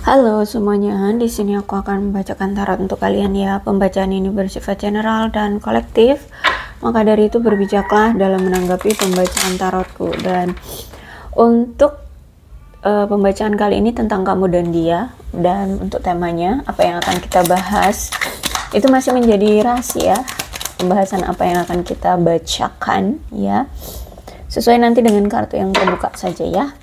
Halo semuanya, di sini aku akan membacakan tarot untuk kalian ya. Pembacaan ini bersifat general dan kolektif. Maka dari itu berbijaklah dalam menanggapi pembacaan tarotku. Dan untuk pembacaan kali ini tentang kamu dan dia, dan untuk temanya apa yang akan kita bahas itu masih menjadi rahasia. Pembahasan apa yang akan kita bacakan ya, sesuai nanti dengan kartu yang terbuka saja ya.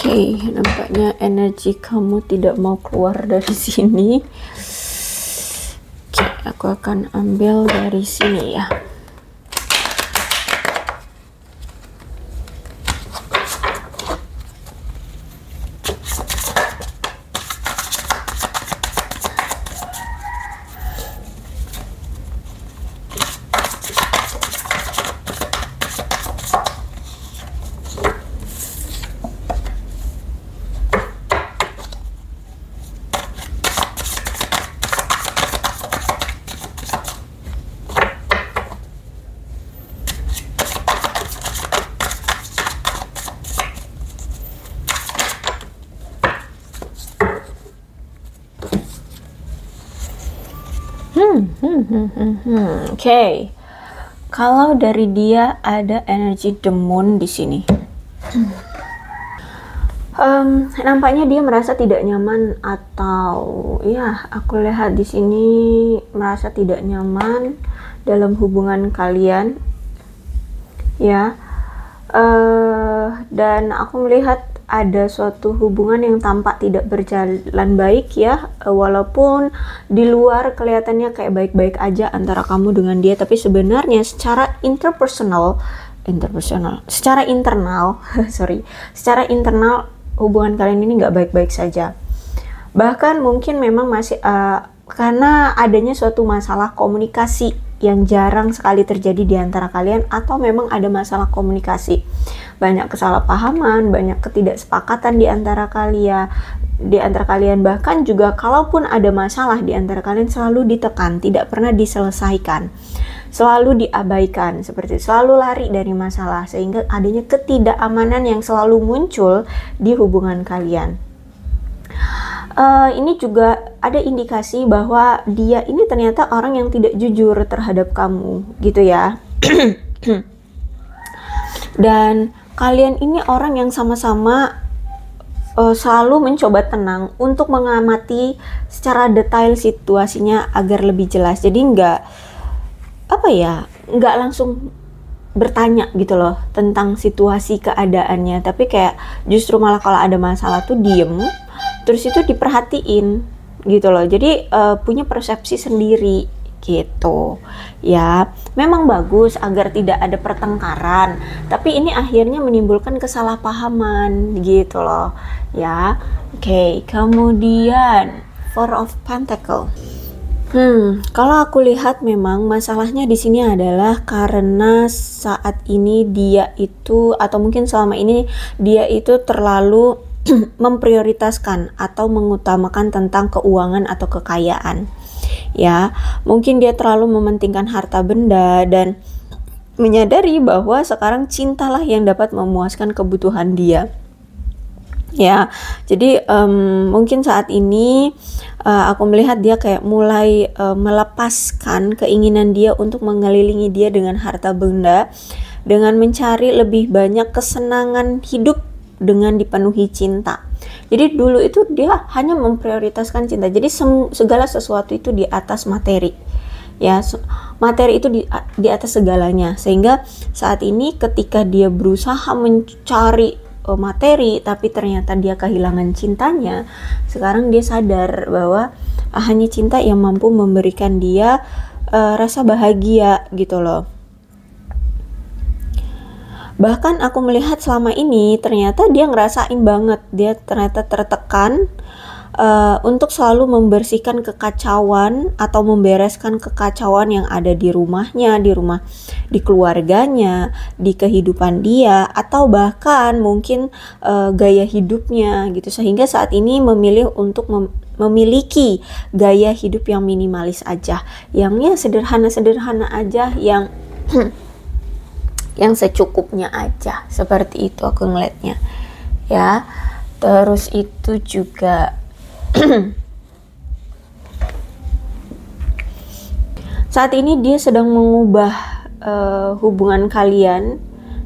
Oke, nampaknya energi kamu tidak mau keluar dari sini. Oke, aku akan ambil dari sini ya. Oke. Kalau dari dia ada energi demon di sini. Nampaknya dia merasa tidak nyaman, atau ya aku lihat di sini merasa tidak nyaman dalam hubungan kalian ya. Dan aku melihat ada suatu hubungan yang tampak tidak berjalan baik ya, walaupun di luar kelihatannya kayak baik-baik aja antara kamu dengan dia, tapi sebenarnya secara secara internal secara internal hubungan kalian ini nggak baik-baik saja. Bahkan mungkin memang masih karena adanya suatu masalah komunikasi yang jarang sekali terjadi di antara kalian, atau memang ada masalah komunikasi, banyak kesalahpahaman, banyak ketidaksepakatan di antara kalian, bahkan juga kalaupun ada masalah di antara kalian selalu ditekan, tidak pernah diselesaikan, selalu diabaikan, seperti selalu lari dari masalah, sehingga adanya ketidakamanan yang selalu muncul di hubungan kalian. Ini juga ada indikasi bahwa dia ini ternyata orang yang tidak jujur terhadap kamu gitu ya. Dan kalian ini orang yang sama-sama selalu mencoba tenang untuk mengamati secara detail situasinya agar lebih jelas. Jadi nggak langsung bertanya gitu loh tentang situasi keadaannya, tapi kayak justru malah kalau ada masalah tuh diem, terus itu diperhatiin gitu loh. Jadi punya persepsi sendiri gitu ya. Memang bagus agar tidak ada pertengkaran, tapi ini akhirnya menimbulkan kesalahpahaman gitu loh ya. Oke, kemudian Four of Pentacles. Kalau aku lihat memang masalahnya di sini adalah karena saat ini dia itu, atau mungkin selama ini dia itu terlalu memprioritaskan atau mengutamakan tentang keuangan atau kekayaan ya. Mungkin dia terlalu mementingkan harta benda dan menyadari bahwa sekarang cintalah yang dapat memuaskan kebutuhan dia ya. Jadi mungkin saat ini aku melihat dia kayak mulai melepaskan keinginan dia untuk mengelilingi dia dengan harta benda, dengan mencari lebih banyak kesenangan hidup dengan dipenuhi cinta. Jadi dulu itu dia hanya memprioritaskan cinta, jadi segala sesuatu itu di atas materi ya. Materi itu di atas segalanya, sehingga saat ini ketika dia berusaha mencari materi tapi ternyata dia kehilangan cintanya, sekarang dia sadar bahwa hanya cinta yang mampu memberikan dia rasa bahagia gitu loh. Bahkan aku melihat selama ini ternyata dia ngerasain banget, dia ternyata tertekan untuk selalu membersihkan kekacauan atau membereskan kekacauan yang ada di rumahnya, di keluarganya, di kehidupan dia, atau bahkan mungkin gaya hidupnya gitu, sehingga saat ini memilih untuk memiliki gaya hidup yang minimalis aja, yang sederhana-sederhana aja, yang yang secukupnya aja, seperti itu aku ngeliatnya ya. Terus itu juga saat ini dia sedang mengubah hubungan kalian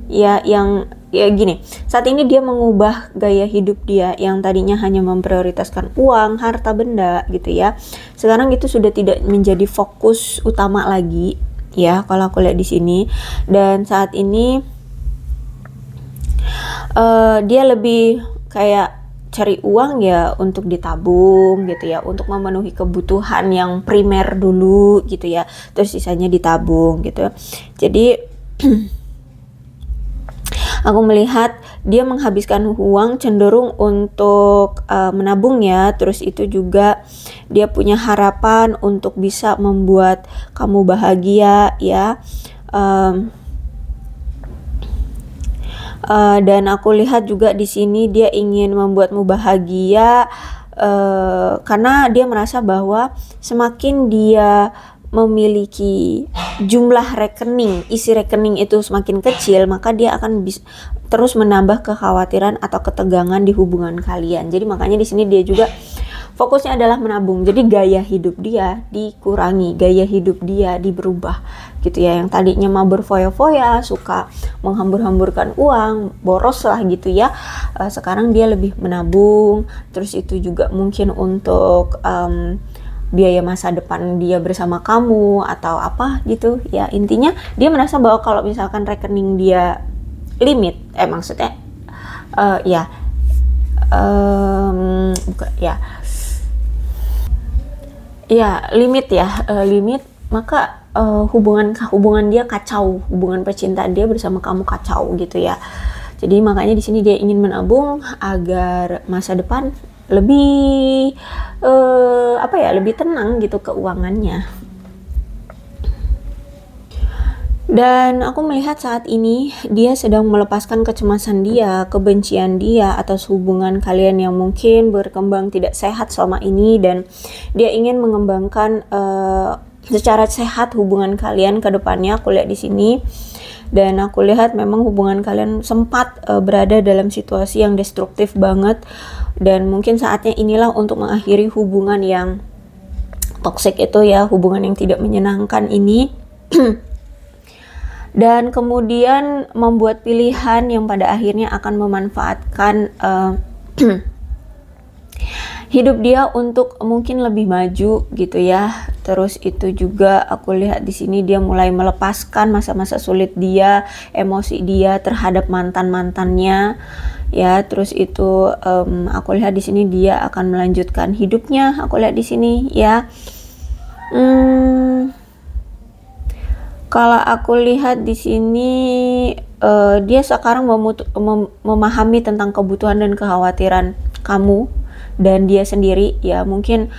ya, yang ya gini, saat ini dia mengubah gaya hidup dia yang tadinya hanya memprioritaskan uang, harta benda gitu ya. Sekarang itu sudah tidak menjadi fokus utama lagi ya, kalau aku lihat di sini. Dan saat ini dia lebih kayak cari uang ya untuk ditabung gitu ya, untuk memenuhi kebutuhan yang primer dulu gitu ya, terus sisanya ditabung gitu. Jadi aku melihat dia menghabiskan uang cenderung untuk menabung ya. Terus itu juga dia punya harapan untuk bisa membuat kamu bahagia ya. Dan aku lihat juga di sini dia ingin membuatmu bahagia karena dia merasa bahwa semakin dia memiliki jumlah rekening, isi rekening itu semakin kecil, maka dia akan terus menambah kekhawatiran atau ketegangan di hubungan kalian. Jadi makanya di sini dia juga fokusnya adalah menabung. Jadi gaya hidup dia dikurangi, gaya hidup dia diberubah gitu ya. Yang tadinya mau berfoya-foya, suka menghambur-hamburkan uang, boros lah gitu ya. Sekarang dia lebih menabung. Terus itu juga mungkin untuk biaya masa depan dia bersama kamu atau apa gitu ya. Intinya dia merasa bahwa kalau misalkan rekening dia limit, maksudnya limit, maka hubungan dia kacau, hubungan percintaan dia bersama kamu kacau gitu ya. Jadi makanya di sini dia ingin menabung agar masa depan lebih lebih tenang gitu keuangannya. Dan aku melihat saat ini dia sedang melepaskan kecemasan dia, kebencian dia atas hubungan kalian yang mungkin berkembang tidak sehat selama ini, dan dia ingin mengembangkan secara sehat hubungan kalian ke depannya. Aku lihat di sini, dan aku lihat memang hubungan kalian sempat berada dalam situasi yang destruktif banget, dan mungkin saatnya inilah untuk mengakhiri hubungan yang toksik itu ya, hubungan yang tidak menyenangkan ini. Dan kemudian membuat pilihan yang pada akhirnya akan memanfaatkan hidup dia untuk mungkin lebih maju gitu ya. Terus itu juga aku lihat di sini dia mulai melepaskan masa-masa sulit dia, emosi dia terhadap mantan-mantannya ya. Terus itu aku lihat di sini dia akan melanjutkan hidupnya. Aku lihat di sini ya. Kalau aku lihat di sini dia sekarang memahami tentang kebutuhan dan kekhawatiran kamu dan dia sendiri ya. Mungkin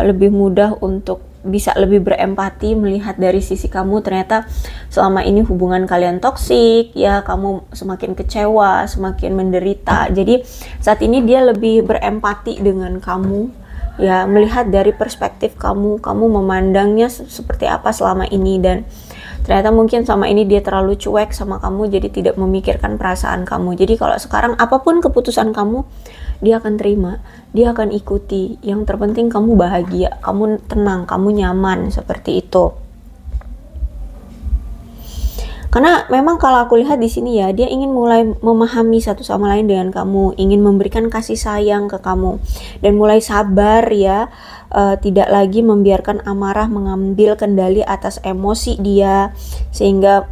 lebih mudah untuk bisa lebih berempati melihat dari sisi kamu. Ternyata selama ini hubungan kalian toksik ya, kamu semakin kecewa, semakin menderita. Jadi saat ini dia lebih berempati dengan kamu ya, melihat dari perspektif kamu memandangnya seperti apa selama ini. Dan ternyata mungkin selama ini dia terlalu cuek sama kamu, jadi tidak memikirkan perasaan kamu. Jadi kalau sekarang apapun keputusan kamu, dia akan terima, dia akan ikuti. Yang terpenting kamu bahagia, kamu tenang, kamu nyaman, seperti itu. Karena memang kalau aku lihat di sini ya, dia ingin mulai memahami satu sama lain dengan kamu, ingin memberikan kasih sayang ke kamu, dan mulai sabar ya, tidak lagi membiarkan amarah mengambil kendali atas emosi dia, sehingga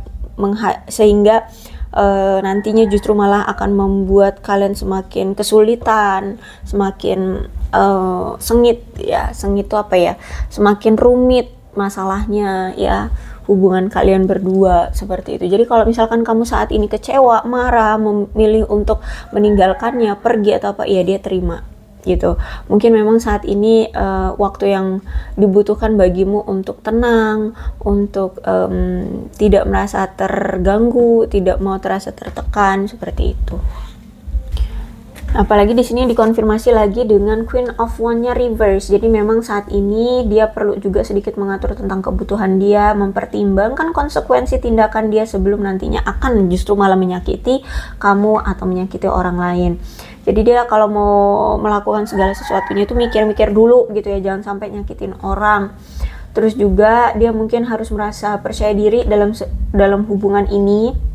nantinya justru malah akan membuat kalian semakin kesulitan, semakin sengit ya. Sengit itu apa ya, semakin rumit masalahnya ya, hubungan kalian berdua seperti itu. Jadi kalau misalkan kamu saat ini kecewa, marah, memilih untuk meninggalkannya, pergi atau apa, ya dia terima gitu. Mungkin memang saat ini waktu yang dibutuhkan bagimu untuk tenang, untuk tidak merasa terganggu, tidak mau terasa tertekan seperti itu. Apalagi di sini dikonfirmasi lagi dengan Queen of Wand-nya reverse. Jadi memang saat ini dia perlu juga sedikit mengatur tentang kebutuhan dia, mempertimbangkan konsekuensi tindakan dia sebelum nantinya akan justru malah menyakiti kamu atau menyakiti orang lain. Jadi dia kalau mau melakukan segala sesuatunya itu mikir-mikir dulu gitu ya, jangan sampai nyakitin orang. Terus juga dia mungkin harus merasa percaya diri dalam hubungan ini,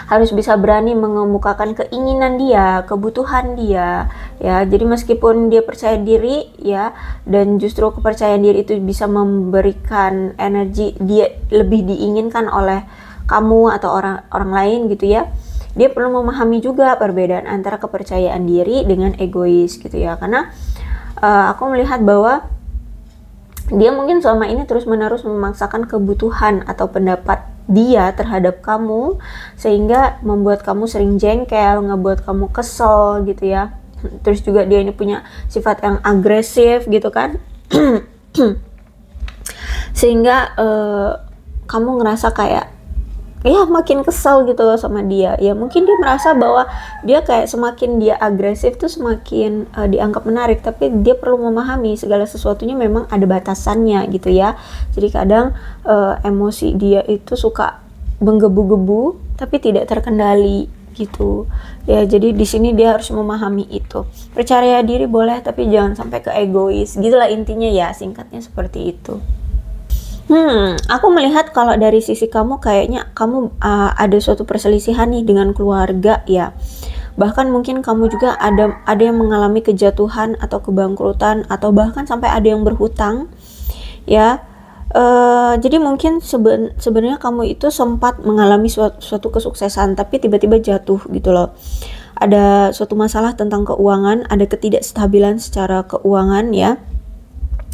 harus bisa berani mengemukakan keinginan dia, kebutuhan dia ya. Jadi meskipun dia percaya diri ya, dan justru kepercayaan diri itu bisa memberikan energi dia lebih diinginkan oleh kamu atau orang lain gitu ya, dia perlu memahami juga perbedaan antara kepercayaan diri dengan egois gitu ya. Karena aku melihat bahwa dia mungkin selama ini terus-menerus memaksakan kebutuhan atau pendapat dia terhadap kamu, sehingga membuat kamu sering jengkel, ngebuat kamu kesel gitu ya. Terus juga dia ini punya sifat yang agresif gitu kan. Sehingga kamu ngerasa kayak ya makin kesel gitu loh sama dia ya. Mungkin dia merasa bahwa dia kayak semakin dia agresif tuh semakin dianggap menarik, tapi dia perlu memahami segala sesuatunya memang ada batasannya gitu ya. Jadi kadang emosi dia itu suka menggebu-gebu tapi tidak terkendali gitu ya. Jadi di sini dia harus memahami itu. Percaya diri boleh, tapi jangan sampai ke egois gitulah intinya ya, singkatnya seperti itu. Aku melihat kalau dari sisi kamu kayaknya kamu ada suatu perselisihan nih dengan keluarga ya. Bahkan mungkin kamu juga ada yang mengalami kejatuhan atau kebangkrutan, atau bahkan sampai ada yang berhutang ya. Jadi mungkin sebenarnya kamu itu sempat mengalami suatu kesuksesan, tapi tiba-tiba jatuh gitu loh. Ada suatu masalah tentang keuangan, ada ketidakstabilan secara keuangan ya.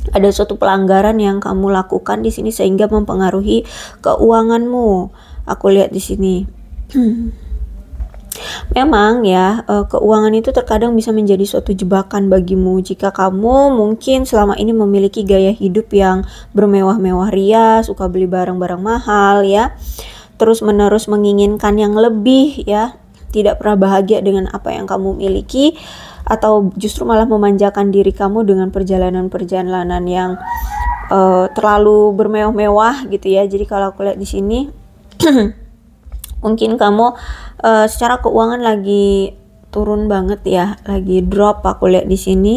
Ada suatu pelanggaran yang kamu lakukan di sini sehingga mempengaruhi keuanganmu. Aku lihat di sini. Memang ya, keuangan itu terkadang bisa menjadi suatu jebakan bagimu jika kamu mungkin selama ini memiliki gaya hidup yang bermewah-mewah ria, suka beli barang-barang mahal ya. Terus-menerus menginginkan yang lebih ya, tidak pernah bahagia dengan apa yang kamu miliki, atau justru malah memanjakan diri kamu dengan perjalanan-perjalanan yang terlalu bermewah-mewah gitu ya. Jadi kalau aku lihat di sini mungkin kamu secara keuangan lagi turun banget ya, lagi drop aku lihat di sini.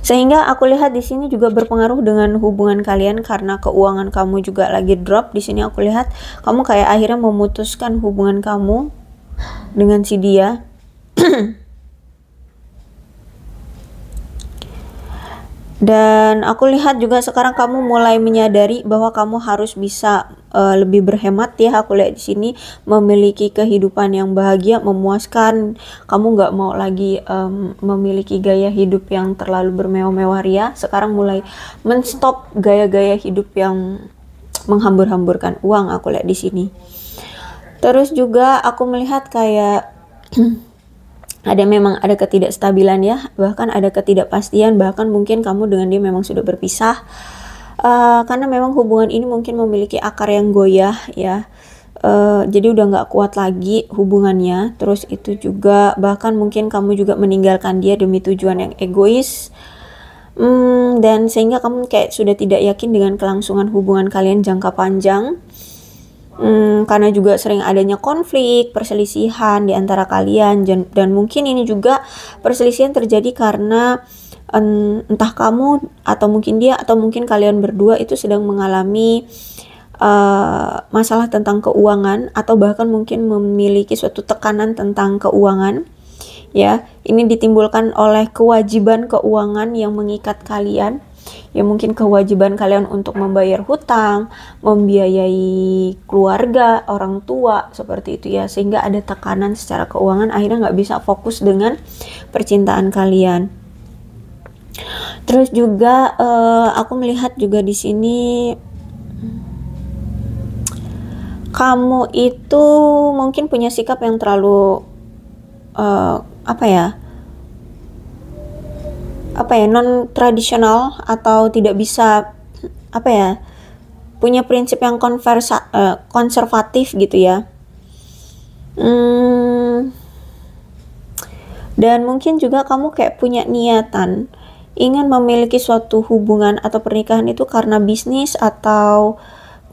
Sehingga aku lihat di sini juga berpengaruh dengan hubungan kalian, karena keuangan kamu juga lagi drop. Di sini aku lihat kamu kayak akhirnya memutuskan hubungan kamu dengan si dia. Dan aku lihat juga sekarang kamu mulai menyadari bahwa kamu harus bisa lebih berhemat ya. Aku lihat di sini memiliki kehidupan yang bahagia, memuaskan. Kamu nggak mau lagi memiliki gaya hidup yang terlalu bermewah-mewah ria. Sekarang mulai menstop gaya-gaya hidup yang menghambur-hamburkan uang. Aku lihat di sini. Terus juga aku melihat kayak memang ada ketidakstabilan ya, bahkan ada ketidakpastian, bahkan mungkin kamu dengan dia memang sudah berpisah, karena memang hubungan ini mungkin memiliki akar yang goyah ya. Jadi udah nggak kuat lagi hubungannya. Terus itu juga bahkan mungkin kamu juga meninggalkan dia demi tujuan yang egois, dan sehingga kamu kayak sudah tidak yakin dengan kelangsungan hubungan kalian jangka panjang. Karena juga sering adanya konflik, perselisihan di antara kalian, dan mungkin ini juga perselisihan terjadi karena entah kamu atau mungkin dia atau mungkin kalian berdua itu sedang mengalami masalah tentang keuangan, atau bahkan mungkin memiliki suatu tekanan tentang keuangan ya. Ini ditimbulkan oleh kewajiban keuangan yang mengikat kalian. Ya mungkin kewajiban kalian untuk membayar hutang, membiayai keluarga, orang tua, seperti itu ya, sehingga ada tekanan secara keuangan, akhirnya nggak bisa fokus dengan percintaan kalian. Terus juga aku melihat juga di sini kamu itu mungkin punya sikap yang terlalu non tradisional, atau tidak bisa punya prinsip yang konservatif gitu ya. Dan mungkin juga kamu kayak punya niatan ingin memiliki suatu hubungan atau pernikahan itu karena bisnis atau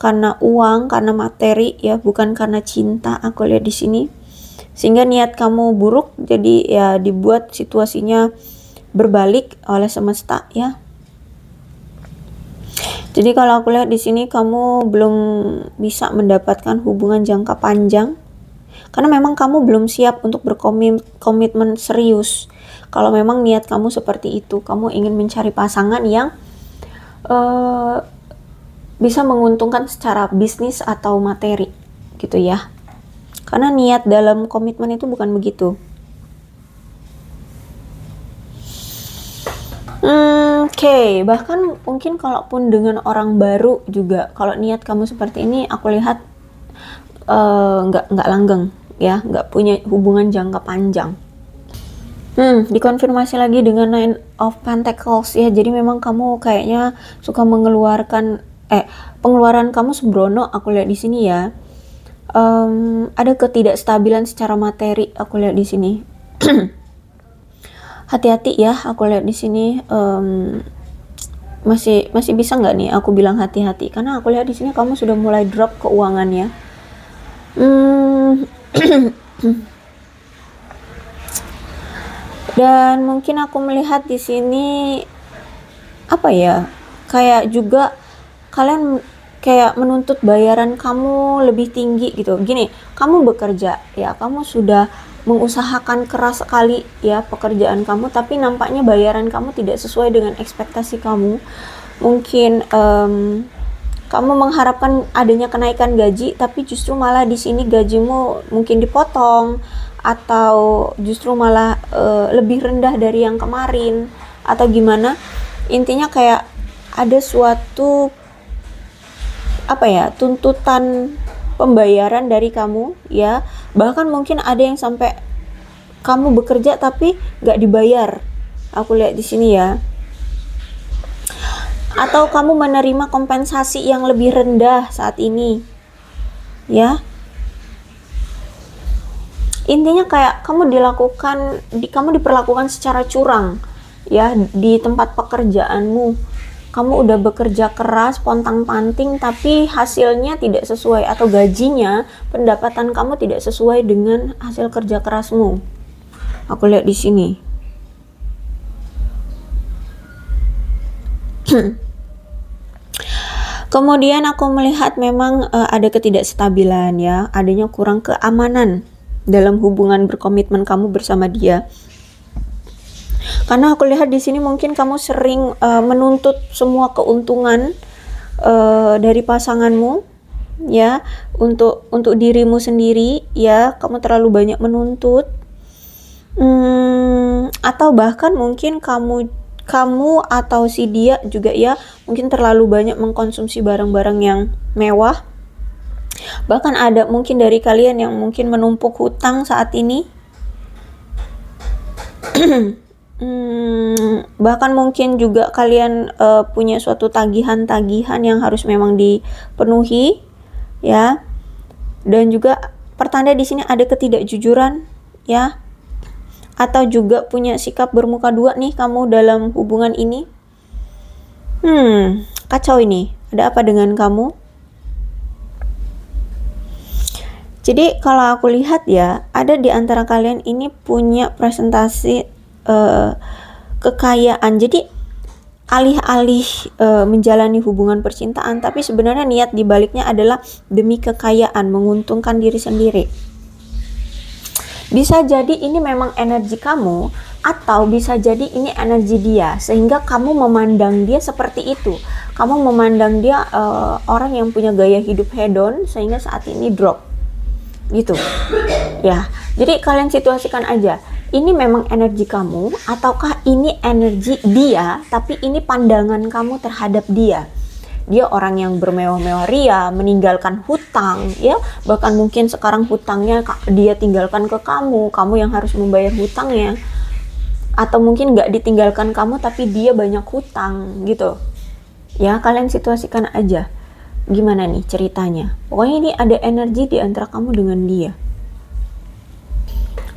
karena uang, karena materi ya, bukan karena cinta. Aku lihat di sini, sehingga niat kamu buruk, jadi ya dibuat situasinya berbalik oleh semesta ya. Jadi kalau aku lihat di sini, kamu belum bisa mendapatkan hubungan jangka panjang karena memang kamu belum siap untuk berkomitmen serius. Kalau memang niat kamu seperti itu, kamu ingin mencari pasangan yang bisa menguntungkan secara bisnis atau materi gitu ya. Karena niat dalam komitmen itu bukan begitu. Oke. Bahkan mungkin kalaupun dengan orang baru juga, kalau niat kamu seperti ini, aku lihat nggak langgeng ya, nggak punya hubungan jangka panjang. Dikonfirmasi lagi dengan Nine of Pentacles ya. Jadi memang kamu kayaknya suka mengeluarkan pengeluaran kamu sembrono. Aku lihat di sini ya. Ada ketidakstabilan secara materi. Aku lihat di sini. Hati-hati ya. Aku lihat di sini. Masih bisa nggak nih aku bilang hati-hati? Karena aku lihat di sini kamu sudah mulai drop keuangannya. Dan mungkin aku melihat di sini kayak juga kalian kayak menuntut bayaran kamu lebih tinggi gitu. Gini, kamu bekerja ya, kamu sudah mengusahakan keras sekali ya pekerjaan kamu, tapi nampaknya bayaran kamu tidak sesuai dengan ekspektasi kamu. Mungkin kamu mengharapkan adanya kenaikan gaji, tapi justru malah di sini gajimu mungkin dipotong, atau justru malah lebih rendah dari yang kemarin, atau gimana. Intinya kayak ada suatu tuntutan pembayaran dari kamu ya. Bahkan mungkin ada yang sampai kamu bekerja tapi gak dibayar. Aku lihat di sini ya. Atau kamu menerima kompensasi yang lebih rendah saat ini ya. Intinya kayak kamu diperlakukan secara curang ya di tempat pekerjaanmu. Kamu udah bekerja keras, pontang-panting, tapi hasilnya tidak sesuai, atau gajinya, pendapatan kamu tidak sesuai dengan hasil kerja kerasmu. Aku lihat di sini. Kemudian aku melihat memang ada ketidakstabilan ya, adanya kurang keamanan dalam hubungan berkomitmen kamu bersama dia. Karena aku lihat di sini mungkin kamu sering menuntut semua keuntungan dari pasanganmu ya, untuk dirimu sendiri ya. Kamu terlalu banyak menuntut, atau bahkan mungkin kamu atau si dia juga ya, mungkin terlalu banyak mengkonsumsi barang-barang yang mewah. Bahkan ada mungkin dari kalian yang mungkin menumpuk hutang saat ini. Bahkan mungkin juga kalian punya suatu tagihan-tagihan yang harus memang dipenuhi ya. Dan juga pertanda di sini ada ketidakjujuran ya, atau juga punya sikap bermuka dua nih kamu dalam hubungan ini. Kacau ini. Ada apa dengan kamu? Jadi kalau aku lihat ya, ada di antara kalian ini punya presentasi kekayaan. Jadi alih-alih menjalani hubungan percintaan, tapi sebenarnya niat dibaliknya adalah demi kekayaan, menguntungkan diri sendiri. Bisa jadi ini memang energi kamu Atau bisa jadi ini energi dia, sehingga kamu memandang dia seperti itu. Kamu memandang dia orang yang punya gaya hidup hedon, sehingga saat ini drop. Gitu. Ya, jadi kalian situasikan aja. Ini memang energi kamu, ataukah ini energi dia, tapi ini pandangan kamu terhadap dia. Dia orang yang bermewah-mewah ria, meninggalkan hutang, ya. Bahkan mungkin sekarang hutangnya dia tinggalkan ke kamu yang harus membayar hutangnya. Atau mungkin nggak ditinggalkan kamu tapi dia banyak hutang gitu ya. Kalian situasikan aja gimana nih ceritanya. Pokoknya ini ada energi di antara kamu dengan dia.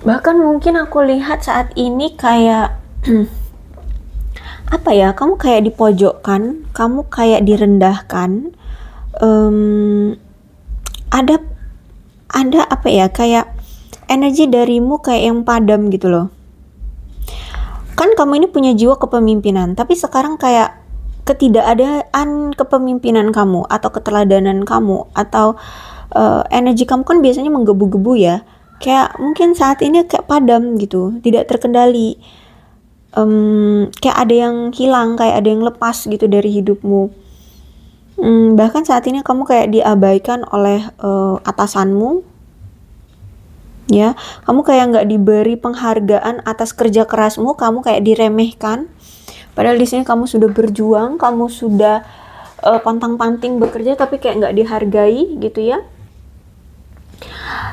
Bahkan mungkin aku lihat saat ini kayak apa ya, kamu kayak dipojokkan, kamu kayak direndahkan. Ada apa ya, kayak energi darimu kayak yang padam gitu loh. Kan kamu ini punya jiwa kepemimpinan, tapi sekarang kayak ketidakadaan kepemimpinan kamu atau keteladanan kamu atau energi kamu kan biasanya menggebu-gebu ya. Kayak mungkin saat ini kayak padam gitu, tidak terkendali. Kayak ada yang hilang, kayak ada yang lepas gitu dari hidupmu. Bahkan saat ini kamu kayak diabaikan oleh atasanmu. Ya, kamu kayak nggak diberi penghargaan atas kerja kerasmu, kamu kayak diremehkan. Padahal di sini kamu sudah berjuang, kamu sudah pantang-panting bekerja, tapi kayak nggak dihargai gitu ya.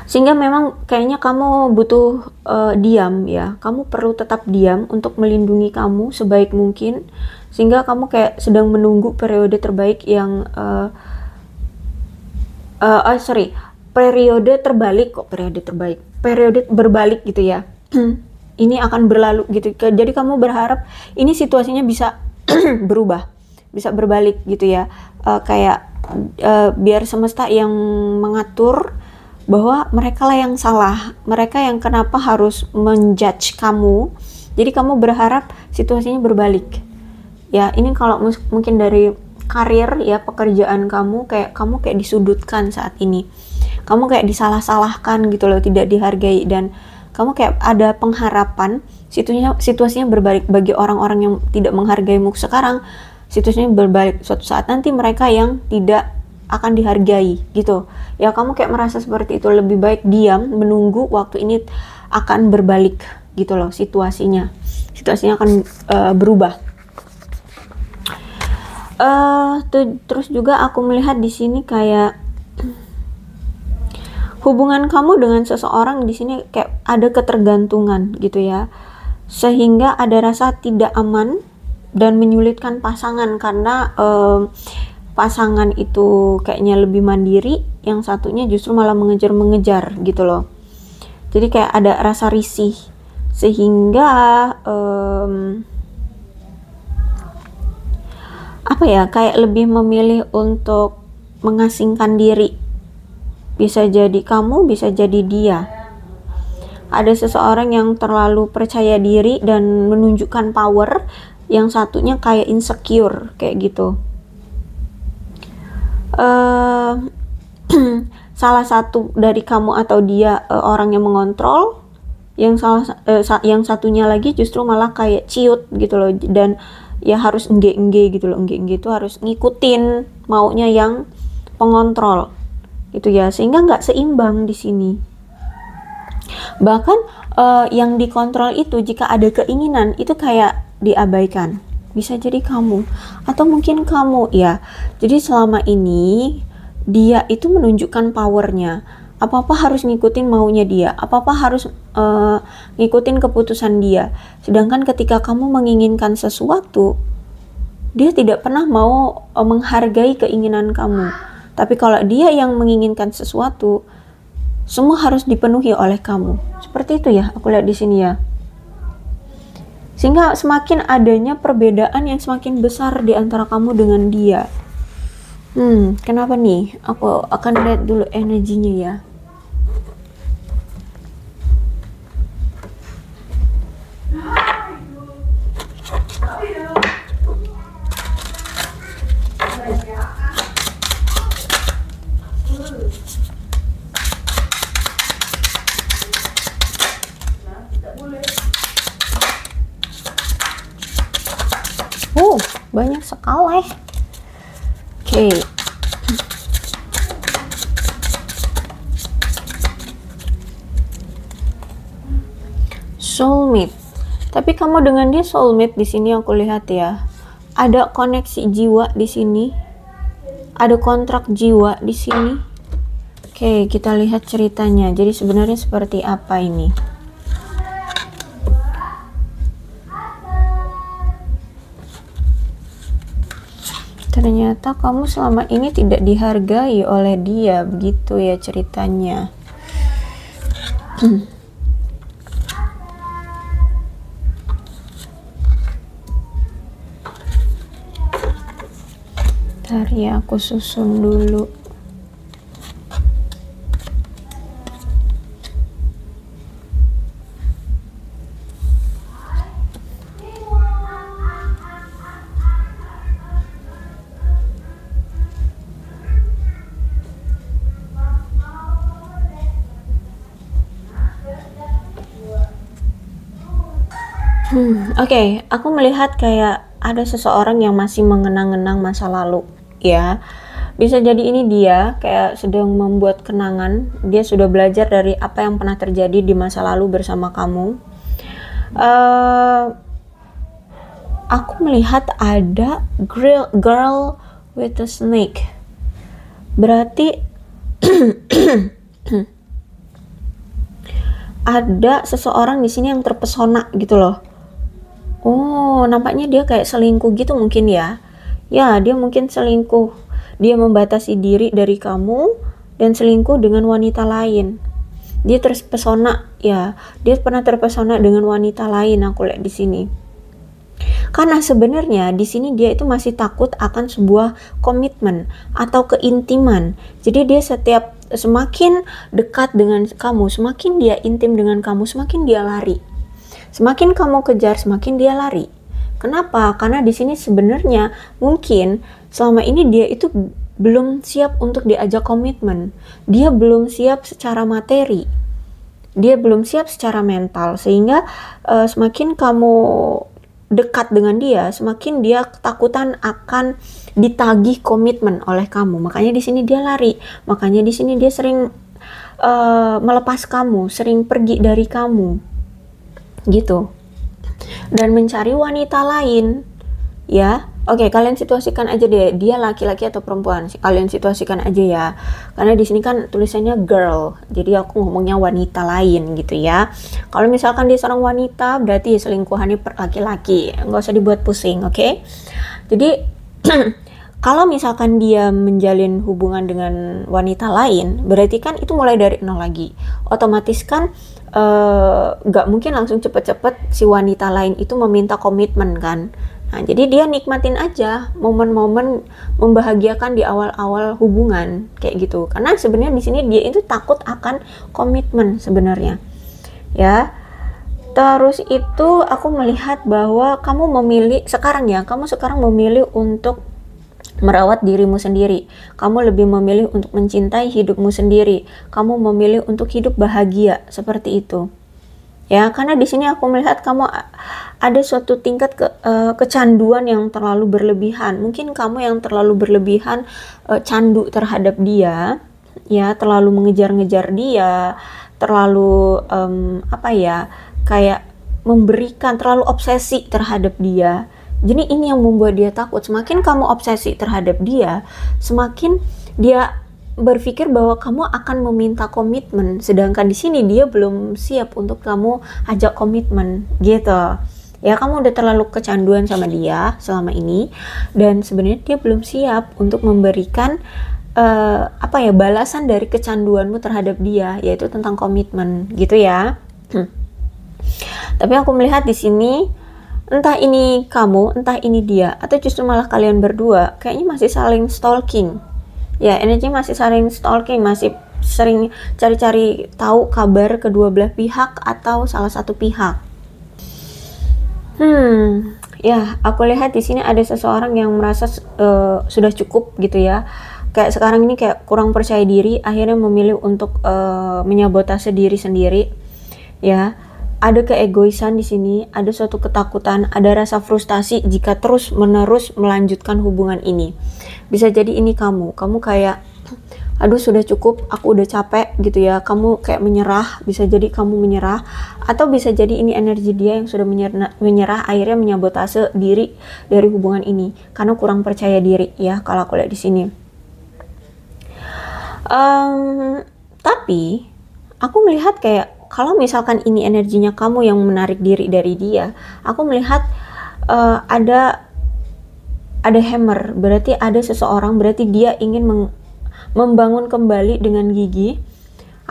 Sehingga memang kayaknya kamu butuh diam ya. Kamu perlu tetap diam untuk melindungi kamu sebaik mungkin. Sehingga kamu kayak sedang menunggu periode terbaik yang periode berbalik gitu ya. Ini akan berlalu gitu. Jadi kamu berharap ini situasinya bisa berubah, bisa berbalik gitu ya. Biar semesta yang mengatur bahwa mereka lah yang salah, mereka yang kenapa harus menjudge kamu. Jadi kamu berharap situasinya berbalik. Ya, ini kalau mungkin dari karir ya, pekerjaan kamu kayak disudutkan saat ini. Kamu kayak disalah-salahkan gitu loh, tidak dihargai, dan kamu kayak ada pengharapan situasinya berbalik. Bagi orang-orang yang tidak menghargaimu sekarang, situasinya berbalik. Suatu saat nanti mereka yang tidak akan dihargai gitu ya. Kamu kayak merasa seperti itu. Lebih baik diam, menunggu waktu ini akan berbalik gitu loh. Situasinya akan berubah. Terus juga aku melihat di sini kayak hubungan kamu dengan seseorang di sini kayak ada ketergantungan gitu ya, sehingga ada rasa tidak aman dan menyulitkan pasangan karena pasangan itu kayaknya lebih mandiri, yang satunya justru malah mengejar gitu loh. Jadi kayak ada rasa risih, sehingga kayak lebih memilih untuk mengasingkan diri. Bisa jadi kamu, bisa jadi dia. Ada seseorang yang terlalu percaya diri dan menunjukkan power, yang satunya kayak insecure kayak gitu. Salah satu dari kamu atau dia orang yang mengontrol, yang satunya lagi justru malah kayak ciut gitu loh, dan ya harus engge gitu loh. Engge itu harus ngikutin maunya yang pengontrol gitu ya, sehingga nggak seimbang di sini. Bahkan yang dikontrol itu jika ada keinginan itu kayak diabaikan. Bisa jadi kamu atau mungkin kamu ya. Jadi selama ini dia itu menunjukkan powernya. Apa-apa harus ngikutin maunya dia. Apa-apa harus ngikutin keputusan dia. Sedangkan ketika kamu menginginkan sesuatu, dia tidak pernah mau menghargai keinginan kamu. Tapi kalau dia yang menginginkan sesuatu, semua harus dipenuhi oleh kamu. Seperti itu ya, aku lihat di sini ya. Sehingga semakin adanya perbedaan yang semakin besar di antara kamu dengan dia. Kenapa nih? Aku akan lihat dulu energinya ya. Banyak sekali. Oke. Soulmate. Tapi kamu dengan dia soulmate di sini aku lihat ya. Ada koneksi jiwa di sini. Ada kontrak jiwa di sini. Oke, kita lihat ceritanya. Jadi sebenarnya seperti apa ini? Ternyata kamu selama ini tidak dihargai oleh dia, begitu ya ceritanya. Bentar ya, aku susun dulu. Oke, aku melihat kayak ada seseorang yang masih mengenang-enang masa lalu, ya. Bisa jadi ini dia kayak sedang membuat kenangan. Dia sudah belajar dari apa yang pernah terjadi di masa lalu bersama kamu. Aku melihat ada girl with a snake. Berarti ada seseorang di sini yang terpesona gitu loh. Nampaknya dia kayak selingkuh gitu mungkin ya. Ya, dia mungkin selingkuh. Dia membatasi diri dari kamu dan selingkuh dengan wanita lain. Dia terpesona ya. Dia pernah terpesona dengan wanita lain, aku lihat di sini. Karena sebenarnya di sini dia itu masih takut akan sebuah komitmen atau keintiman. Jadi dia semakin dekat dengan kamu, semakin dia intim dengan kamu, semakin dia lari. Semakin kamu kejar, semakin dia lari. Kenapa? Karena di sini sebenarnya mungkin selama ini dia itu belum siap untuk diajak komitmen. Dia belum siap secara materi. Dia belum siap secara mental. Sehingga semakin kamu dekat dengan dia, semakin dia ketakutan akan ditagih komitmen oleh kamu. Makanya di sini dia lari. Makanya di sini dia sering melepas kamu, sering pergi dari kamu. Gitu, dan mencari wanita lain ya. Oke, kalian situasikan aja deh, dia laki-laki atau perempuan. Kalian situasikan aja ya, karena di sini kan tulisannya girl, jadi aku ngomongnya wanita lain gitu ya. Kalau misalkan dia seorang wanita, berarti selingkuhannya laki-laki, nggak usah dibuat pusing. Oke, jadi kalau misalkan dia menjalin hubungan dengan wanita lain, berarti kan itu mulai dari nol lagi. Otomatis kan gak mungkin langsung cepet-cepet si wanita lain itu meminta komitmen kan. Nah, jadi dia nikmatin aja momen-momen membahagiakan di awal-awal hubungan kayak gitu. Karena sebenarnya di sini dia itu takut akan komitmen sebenarnya. Ya. Terus itu aku melihat bahwa kamu sekarang memilih untuk merawat dirimu sendiri. Kamu lebih memilih untuk mencintai hidupmu sendiri. Kamu memilih untuk hidup bahagia seperti itu. Ya, karena di sini aku melihat kamu ada suatu tingkat kecanduan yang terlalu berlebihan. Mungkin kamu yang terlalu berlebihan candu terhadap dia, ya, terlalu mengejar-ngejar dia, terlalu kayak memberikan, terlalu obsesi terhadap dia. Jadi ini yang membuat dia takut. Semakin kamu obsesi terhadap dia, semakin dia berpikir bahwa kamu akan meminta komitmen, sedangkan di sini dia belum siap untuk kamu ajak komitmen gitu. Ya, kamu udah terlalu kecanduan sama dia selama ini, dan sebenarnya dia belum siap untuk memberikan balasan dari kecanduanmu terhadap dia, yaitu tentang komitmen gitu ya. Tapi aku melihat di sini entah ini kamu, entah ini dia, atau justru malah kalian berdua kayaknya masih saling stalking. Ya, energi masih saling stalking, masih sering cari-cari tahu kabar kedua belah pihak atau salah satu pihak. Ya, aku lihat di sini ada seseorang yang merasa sudah cukup gitu ya. Kayak sekarang ini kayak kurang percaya diri, akhirnya memilih untuk menyabotase diri sendiri. Ya, ada keegoisan di sini, ada suatu ketakutan, ada rasa frustasi jika terus-menerus melanjutkan hubungan ini. Bisa jadi ini kamu kayak aduh sudah cukup, aku udah capek gitu ya, kamu kayak menyerah, bisa jadi kamu menyerah, atau bisa jadi ini energi dia yang sudah menyerah, akhirnya menyabotase diri dari hubungan ini karena kurang percaya diri ya, kalau aku lihat di sini. Tapi aku melihat kayak kalau misalkan ini energinya kamu yang menarik diri dari dia, aku melihat ada hammer, berarti ada seseorang, berarti dia ingin membangun kembali dengan gigi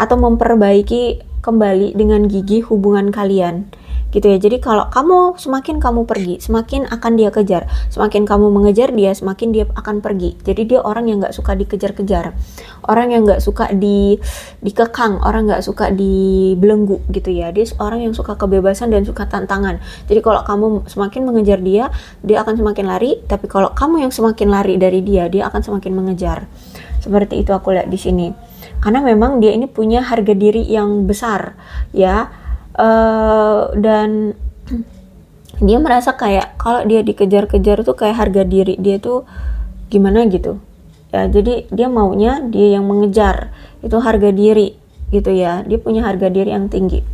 atau memperbaiki kembali dengan gigi hubungan kalian gitu ya. Jadi kalau semakin kamu pergi, semakin akan dia kejar, semakin kamu mengejar dia, semakin dia akan pergi. Jadi dia orang yang gak suka dikejar-kejar, orang yang gak suka dikekang, orang gak suka dibelenggu gitu ya. Dia orang yang suka kebebasan dan suka tantangan. Jadi kalau kamu semakin mengejar dia akan semakin lari, tapi kalau kamu yang semakin lari dari dia akan semakin mengejar. Seperti itu aku lihat di sini. Karena memang dia ini punya harga diri yang besar ya. Dan dia merasa kayak kalau dia dikejar-kejar tuh kayak harga diri dia tuh gimana gitu ya. Jadi dia maunya dia yang mengejar, itu harga diri gitu ya. Dia punya harga diri yang tinggi.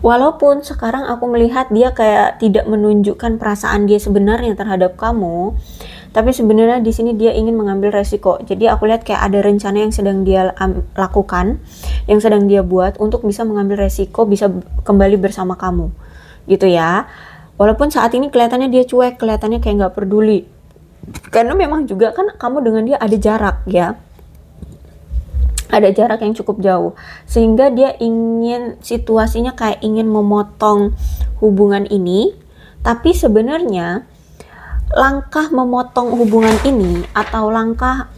Walaupun sekarang aku melihat dia kayak tidak menunjukkan perasaan dia sebenarnya terhadap kamu, tapi sebenarnya di sini dia ingin mengambil resiko. Jadi aku lihat kayak ada rencana yang sedang dia lakukan, yang sedang dia buat untuk bisa mengambil resiko, bisa kembali bersama kamu gitu ya. Walaupun saat ini kelihatannya dia cuek, kelihatannya kayak nggak peduli, karena memang juga kan kamu dengan dia ada jarak ya, ada jarak yang cukup jauh, sehingga dia ingin situasinya kayak ingin memotong hubungan ini. Tapi sebenarnya langkah memotong hubungan ini atau langkah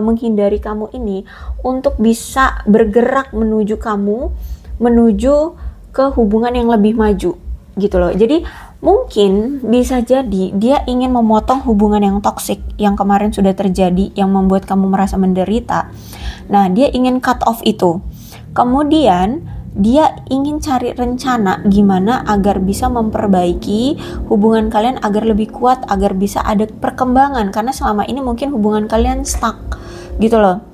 menghindari kamu ini untuk bisa bergerak menuju kamu, menuju ke hubungan yang lebih maju gitu loh. Jadi mungkin bisa jadi dia ingin memotong hubungan yang toksik yang kemarin sudah terjadi, yang membuat kamu merasa menderita. Nah, dia ingin cut off itu. Kemudian dia ingin cari rencana gimana agar bisa memperbaiki hubungan kalian agar lebih kuat, agar bisa ada perkembangan, karena selama ini mungkin hubungan kalian stuck gitu loh.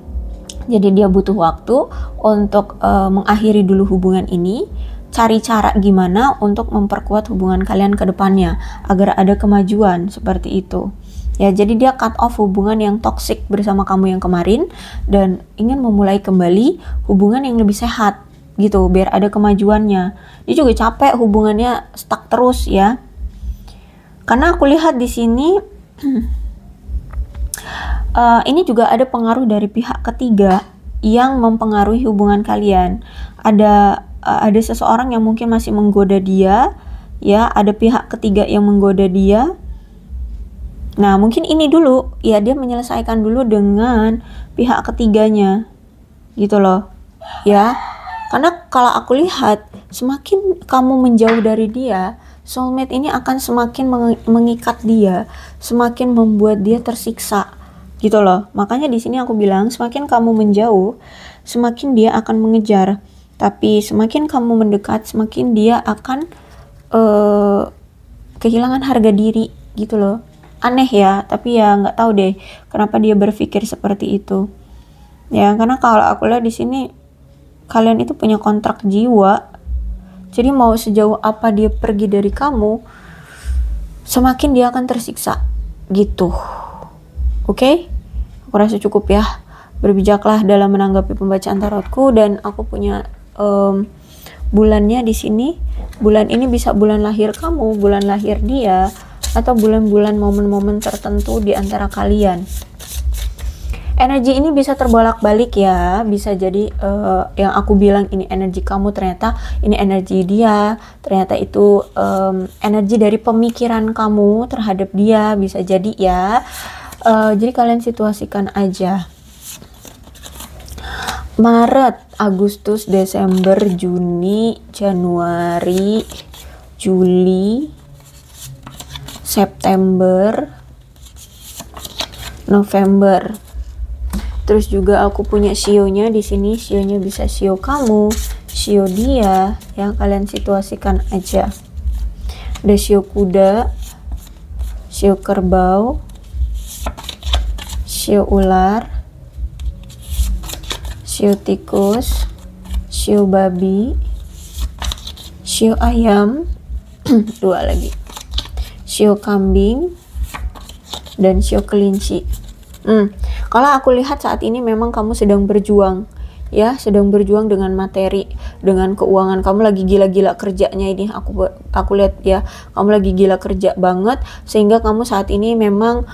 Jadi dia butuh waktu untuk mengakhiri dulu hubungan ini, cari cara gimana untuk memperkuat hubungan kalian ke depannya agar ada kemajuan seperti itu. Ya, jadi dia cut off hubungan yang toksik bersama kamu yang kemarin dan ingin memulai kembali hubungan yang lebih sehat gitu, biar ada kemajuannya. Dia juga capek hubungannya stuck terus ya. Karena aku lihat di sini ini juga ada pengaruh dari pihak ketiga yang mempengaruhi hubungan kalian. Ada seseorang yang mungkin masih menggoda dia ya, ada pihak ketiga yang menggoda dia. Nah, mungkin ini dulu ya, dia menyelesaikan dulu dengan pihak ketiganya gitu loh ya. Karena kalau aku lihat semakin kamu menjauh dari dia, soulmate ini akan semakin mengikat dia, semakin membuat dia tersiksa gitu loh. Makanya di sini aku bilang semakin kamu menjauh, semakin dia akan mengejar. Tapi semakin kamu mendekat, semakin dia akan kehilangan harga diri gitu loh. Aneh ya, tapi ya nggak tahu deh kenapa dia berpikir seperti itu. Ya, karena kalau aku lihat di sini kalian itu punya kontrak jiwa. Jadi mau sejauh apa dia pergi dari kamu, semakin dia akan tersiksa gitu. Oke? Aku rasa cukup ya. Berbijaklah dalam menanggapi pembacaan tarotku, dan aku punya bulannya di sini. Bulan ini bisa bulan lahir kamu, bulan lahir dia, atau bulan-bulan momen-momen tertentu di antara kalian. Energi ini bisa terbolak-balik ya, bisa jadi yang aku bilang ini energi kamu, ternyata ini energi dia, ternyata itu energi dari pemikiran kamu terhadap dia, bisa jadi ya. Jadi kalian situasikan aja. Maret, Agustus, Desember, Juni, Januari, Juli, September, November. Terus juga aku punya shio-nya di sini. Shio-nya bisa shio kamu, shio dia, ya kalian situasikan aja. Ada shio kuda, shio kerbau, shio ular, shio tikus, shio babi, shio ayam, dua lagi, shio kambing, dan shio kelinci. Kalau aku lihat saat ini memang kamu sedang berjuang, ya, sedang berjuang dengan materi, dengan keuangan. Kamu lagi gila-gila kerjanya ini, aku lihat ya, kamu lagi gila kerja banget, sehingga kamu saat ini memang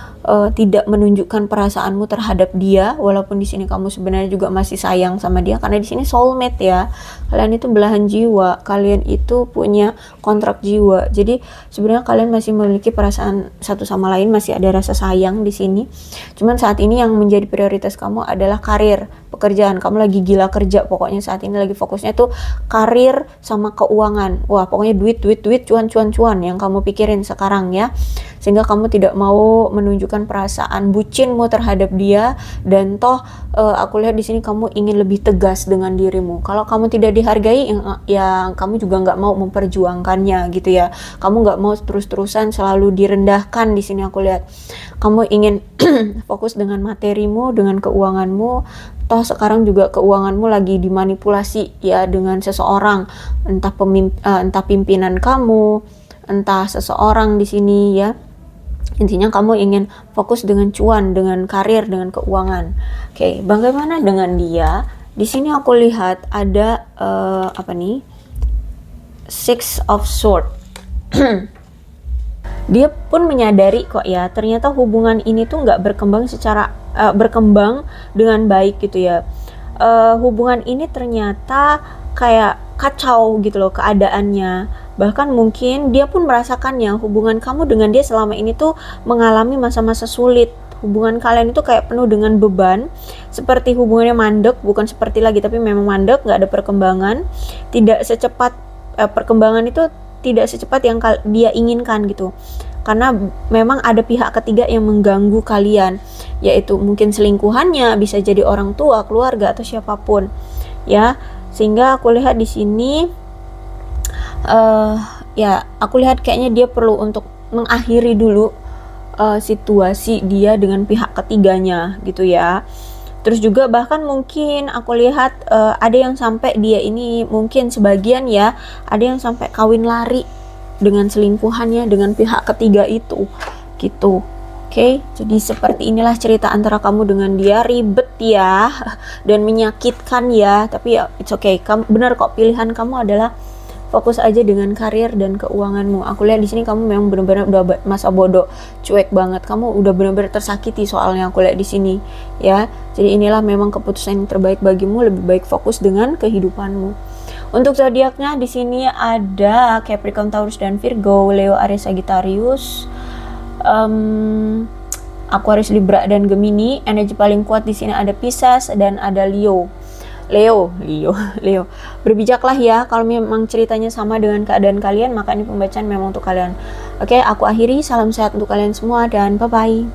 tidak menunjukkan perasaanmu terhadap dia, walaupun di sini kamu sebenarnya juga masih sayang sama dia, karena di sini soulmate ya. Kalian itu belahan jiwa, kalian itu punya kontrak jiwa. Jadi sebenarnya kalian masih memiliki perasaan satu sama lain, masih ada rasa sayang di sini. Cuman saat ini yang menjadi prioritas kamu adalah karir, pekerjaan. Kamu lagi gila kerja, pokoknya saat ini lagi fokusnya tuh karir sama keuangan. Wah, pokoknya duit, cuan yang kamu pikirin sekarang ya. Sehingga kamu tidak mau menunjukkan perasaan bucinmu terhadap dia, dan toh aku lihat di sini kamu ingin lebih tegas dengan dirimu. Kalau kamu tidak dihargai, ya kamu juga nggak mau memperjuangkannya gitu ya. Kamu nggak mau terus-terusan selalu direndahkan di sini. Aku lihat kamu ingin fokus dengan materimu, dengan keuanganmu. Toh sekarang juga keuanganmu lagi dimanipulasi ya dengan seseorang, entah pimpinan kamu, entah seseorang di sini ya. Intinya kamu ingin fokus dengan cuan, dengan karir, dengan keuangan. Oke, bagaimana dengan dia? Di sini aku lihat ada apa nih? Six of Swords. Dia pun menyadari kok ya, ternyata hubungan ini tuh nggak berkembang dengan baik gitu ya. Hubungan ini ternyata kayak kacau gitu loh keadaannya. Bahkan mungkin dia pun merasakannya, hubungan kamu dengan dia selama ini tuh mengalami masa-masa sulit. Hubungan kalian itu kayak penuh dengan beban, seperti hubungannya mandek, bukan seperti lagi tapi memang mandek, nggak ada perkembangan. Tidak secepat perkembangan itu tidak secepat yang dia inginkan gitu, karena memang ada pihak ketiga yang mengganggu kalian, yaitu mungkin selingkuhannya, bisa jadi orang tua, keluarga, atau siapapun ya. Sehingga aku lihat di sini ya aku lihat kayaknya dia perlu untuk mengakhiri dulu situasi dia dengan pihak ketiganya gitu ya. Terus juga bahkan mungkin aku lihat ada yang sampai dia ini mungkin sebagian ya, ada yang sampai kawin lari dengan selingkuhannya dengan pihak ketiga itu gitu. Oke, jadi seperti inilah cerita antara kamu dengan dia. Ribet ya dan menyakitkan ya, tapi ya it's okay. Kamu benar kok, pilihan kamu adalah fokus aja dengan karir dan keuanganmu. Aku lihat di sini kamu memang benar-benar udah masa bodoh, cuek banget. Kamu udah benar-benar tersakiti soalnya, aku lihat di sini ya. Jadi inilah memang keputusan yang terbaik bagimu, lebih baik fokus dengan kehidupanmu. Untuk zodiaknya di sini ada Capricorn, Taurus, dan Virgo, Leo, Aries, Sagittarius, Aquarius, Libra, dan Gemini. Energi paling kuat di sini ada Pisces dan ada Leo. Berbijaklah ya, kalau memang ceritanya sama dengan keadaan kalian, maka ini pembacaan memang untuk kalian. Oke, aku akhiri. Salam sehat untuk kalian semua dan bye-bye.